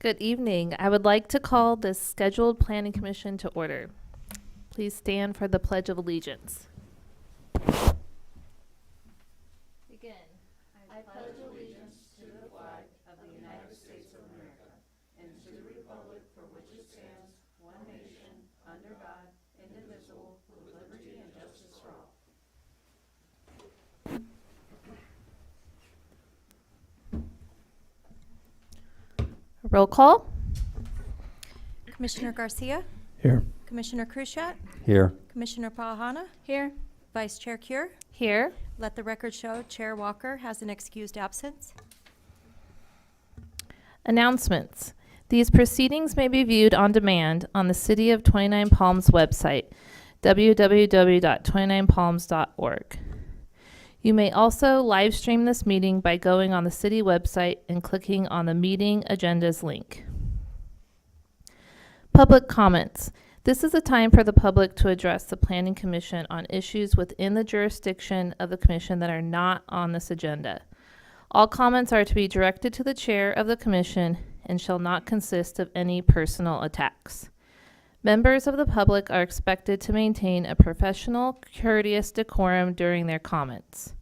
Good evening. I would like to call the scheduled Planning Commission to order. Please stand for the Pledge of Allegiance. Begin. I pledge allegiance to the flag of the United States of America and to the republic for which it stands, one nation, under God, indivisible, with liberty and justice for all. Roll call. Commissioner Garcia, Here. Commissioner Krushat, Here. Commissioner Pahana. Here. Vice Chair Cure. Here. Let the record show Chair Walker has an excused absence. Announcements. These proceedings may be viewed on demand on the City of 29 Palms website, www.29palms.org. You may also live stream this meeting by going on the city website and clicking on the meeting agendas link. Public comments. This is a time for the public to address the Planning Commission on issues within the jurisdiction of the Commission that are not on this agenda. All comments are to be directed to the chair of the Commission and shall not consist of any personal attacks. Members of the public are expected to maintain a professional, courteous decorum during their comments.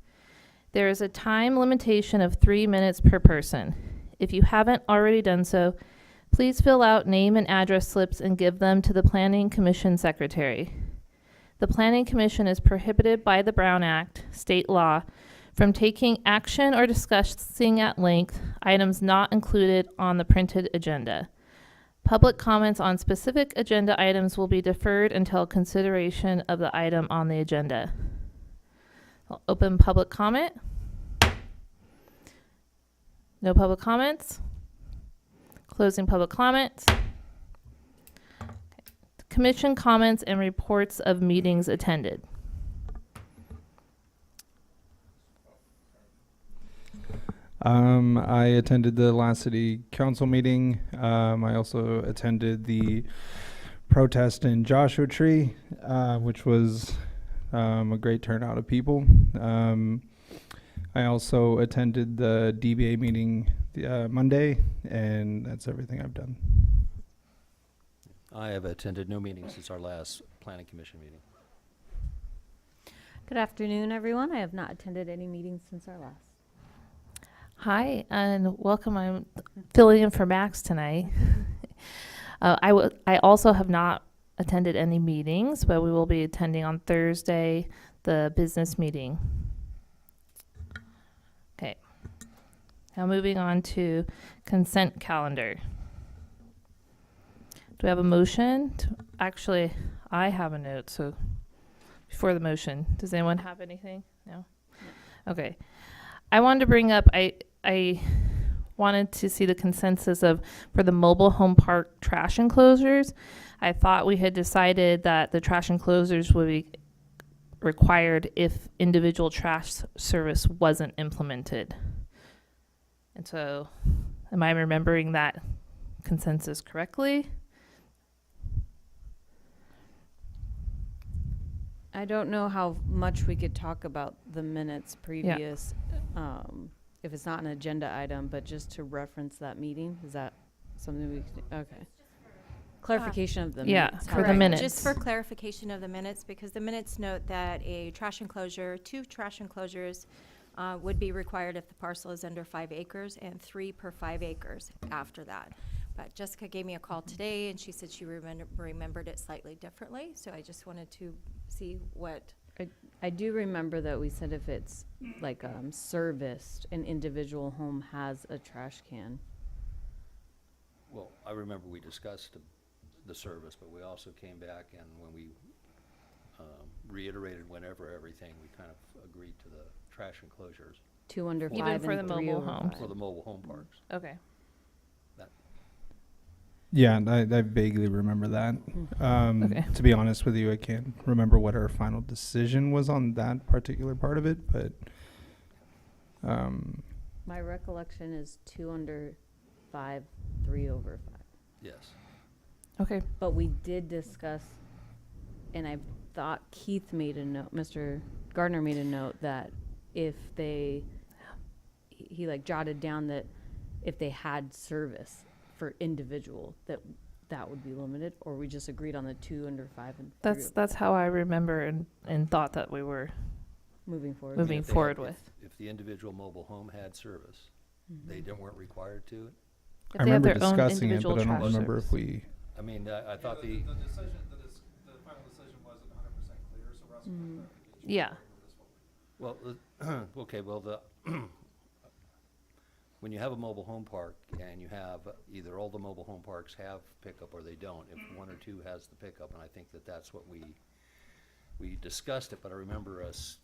There is a time limitation of 3 minutes per person. If you haven't already done so, please fill out name and address slips and give them to the Planning Commission Secretary. The Planning Commission is prohibited by the Brown Act, state law, from taking action or discussing at length items not included on the printed agenda. Public comments on specific agenda items will be deferred until consideration of the item on the agenda. I'll open public comment. No public comments. Closing public comments. Commission comments and reports of meetings attended. I attended the last city council meeting. I also attended the protest in Joshua Tree, which was a great turnout of people. I also attended the DBA meeting Monday, and that's everything I've done. I have attended no meetings since our last Planning Commission meeting. Good afternoon, everyone. I have not attended any meetings since our last. Hi, and welcome. I'm filling in for Max tonight. I also have not attended any meetings, but we will be attending on Thursday the business meeting. Okay. Now moving on to consent calendar. Do we have a motion? Actually, I have a note, so before the motion, does anyone have anything? No? Okay. I wanted to bring up, I wanted to see the consensus for the mobile home park trash enclosures. I thought we had decided that the trash enclosures would be required if individual trash service wasn't implemented. And so, am I remembering that consensus correctly? I don't know how much we could talk about the minutes previous, if it's not an agenda item, but just to reference that meeting. Is that something we can, okay. Clarification of the minutes. For the minutes. Just for clarification of the minutes, because the minutes note that a trash enclosure, 2 trash enclosures would be required if the parcel is under 5 acres and 3 per 5 acres after that. But Jessica gave me a call today and she said she remembered it slightly differently. So I just wanted to see what. I do remember that we said if it's like serviced, an individual home has a trash can. Well, I remember we discussed the service, but we also came back and when we reiterated whenever everything, we kind of agreed to the trash enclosures 2 under 5 Even for and the 3 mobile over homes. 5. for the mobile home parks. Okay. Yeah, I vaguely remember that. Okay. To be honest with you, I can't remember what our final decision was on that particular part of it, but My recollection is 2 under 5, 3 over 5. Yes. Okay. But we did discuss, and I thought Keith made a note, Mr. Gardner made a note that if he like jotted down that if they had service for individual, that would be limited, or we just agreed on the 2 under 5 and 3 That's how I remember and thought that we were moving forward. moving If they had- forward if- with. If the individual mobile home had service, they weren't required to? If I they have remember their own discussing it, individual but I don't trash remember service. if we. I mean, I thought the, the final decision wasn't 100% clear, so Russ Mm. Yeah. well, okay, well, when you have a mobile home park and you have, either all the mobile home parks have pickup or they don't, if one or two has the pickup, and I think that that's what we discussed it, but I remember us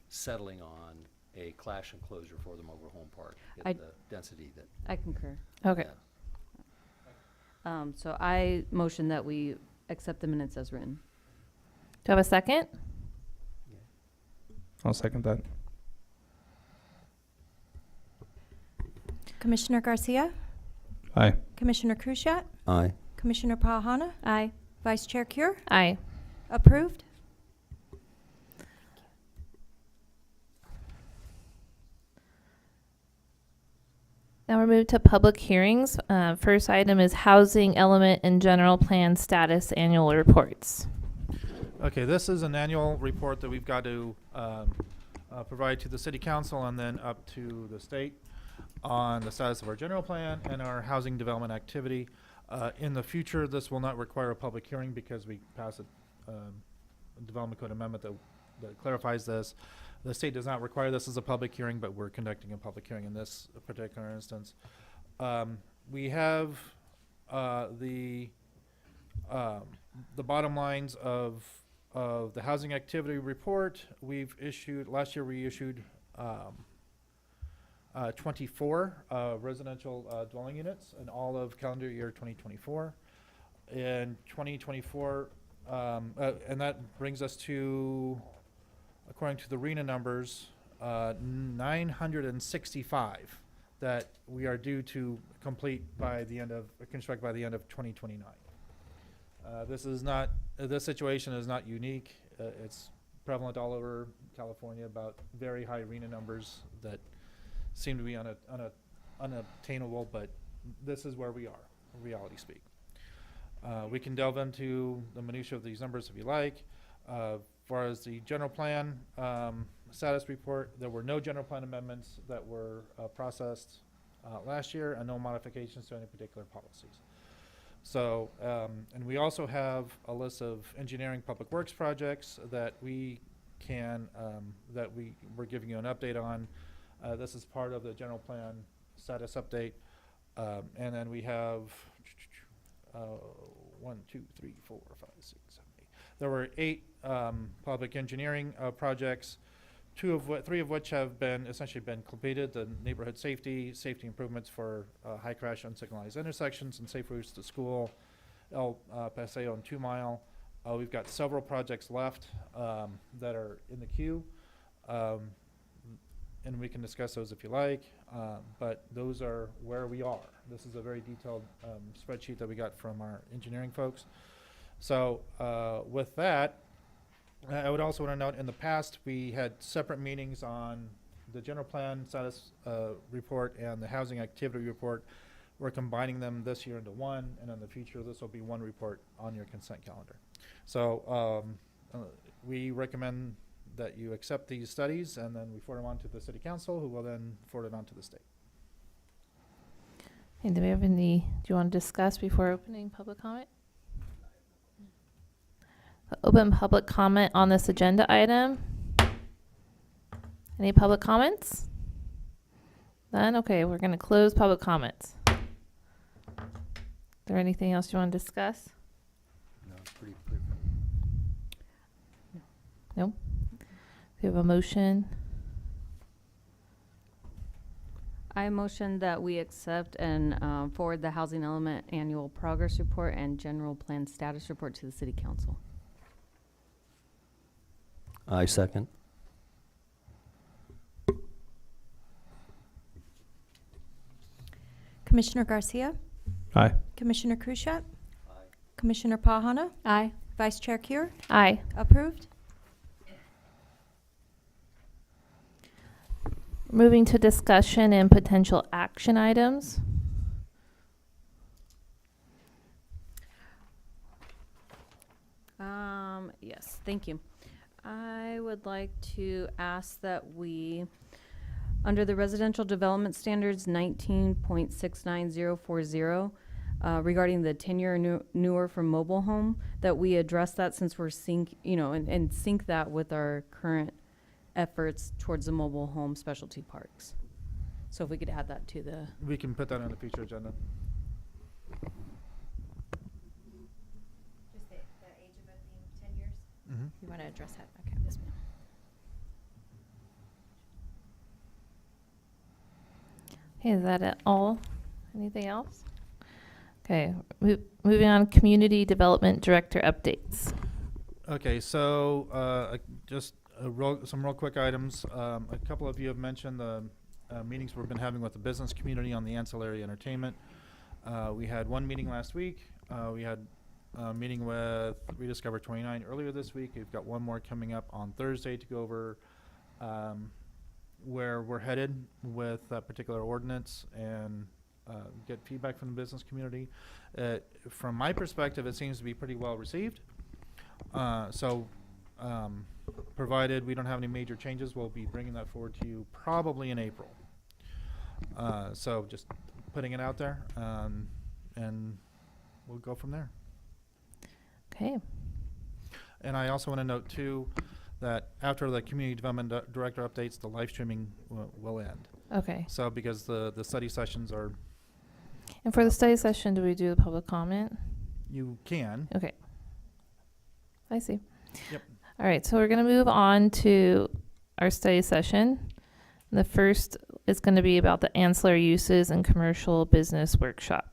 settling on a clash enclosure for the mobile home park I- at the density that. I concur. Okay. yeah. So I motion that we accept the minutes as written. Do you have a second? I'll second that. Commissioner Garcia, Aye. Commissioner Krushat, Aye. Commissioner Pahana, Aye. Vice Chair Cure, Aye. approved. Now we're moved to public hearings. First item is housing element and general plan status annual reports. Okay, this is an annual report that we've got to provide to the city council and then up to the state on the status of our general plan and our housing development activity. In the future, this will not require a public hearing because we passed a development code amendment that clarifies this. The state does not require this as a public hearing, but we're conducting a public hearing in this particular instance. We have the bottom lines of the housing activity report. We've issued, last year we issued 24 residential dwelling units in all of calendar year 2024. In 2024, and that brings us to, according to the RENA numbers, 965 that we are due to complete by the end of, construct by the end of 2029. This situation is not unique. It's prevalent all over California, about very high RENA numbers that seem to be unobtainable, but this is where we are, reality speak. We can delve into the minutia of these numbers if you like. As far as the general plan status report, there were no general plan amendments that were processed last year, and no modifications to any particular policies. So, and we also have a list of engineering public works projects that we can, we're giving you an update on. This is part of the general plan status update. And then we have 1, 2, 3, 4, 5, 6, 7, 8. There were 8 public engineering projects, 3 of which have essentially been completed. The neighborhood safety improvements for high crash unsignalized intersections and safe routes to school, El Paseo and 2 Mile. We've got several projects left that are in the queue. And we can discuss those if you like, but those are where we are. This is a very detailed spreadsheet that we got from our engineering folks. So with that, I would also want to note, in the past, we had separate meetings on the general plan status report and the housing activity report. We're combining them this year into one, and in the future, this will be one report on your consent calendar. So we recommend that you accept these studies, and then we forward them on to the city council, who will then forward it on to the state. And do we have any, do you want to discuss before opening public comment? Open public comment on this agenda item. Any public comments? None? Okay, we're going to close public comments. Is there anything else you want to discuss? No, it's pretty clear. No? We have a motion. I motion that we accept and forward the housing element annual progress report and general plan status report to the city council. I second. Commissioner Garcia, Aye. Commissioner Krushat, Aye. Commissioner Pahana, Aye. Vice Chair Cure, Aye. approved. Moving to discussion and potential action items. Yes, thank you. I would like to ask that we, under the residential development standards 19.69040, regarding the 10-year newer for mobile home, that we address that since we're and sync that with our current efforts towards the mobile home specialty parks. So if we could add that to the, We can put that on the future agenda. Just the age of it being 10 years? Mm-hmm. You want to address that? Okay. yes, ma'am. Okay, is that it all? Anything else? Okay, moving on, community development director updates. Okay, so just some real quick items. A couple of you have mentioned the meetings we've been having with the business community on the ancillary entertainment. We had one meeting last week. We had a meeting with Rediscover 29 earlier this week. We've got one more coming up on Thursday to go over where we're headed with that particular ordinance and get feedback from the business community. From my perspective, it seems to be pretty well received. Provided we don't have any major changes, we'll be bringing that forward to you probably in April. So just putting it out there, and we'll go from there. Okay, And I also want to note too that after the community development director updates, the live streaming will end. okay. So because the study sessions are, And for the study session, do we do the public comment? you can. Okay. I see. Yep. All right, so we're going to move on to our study session. The first is going to be about the ancillary uses and commercial business workshop.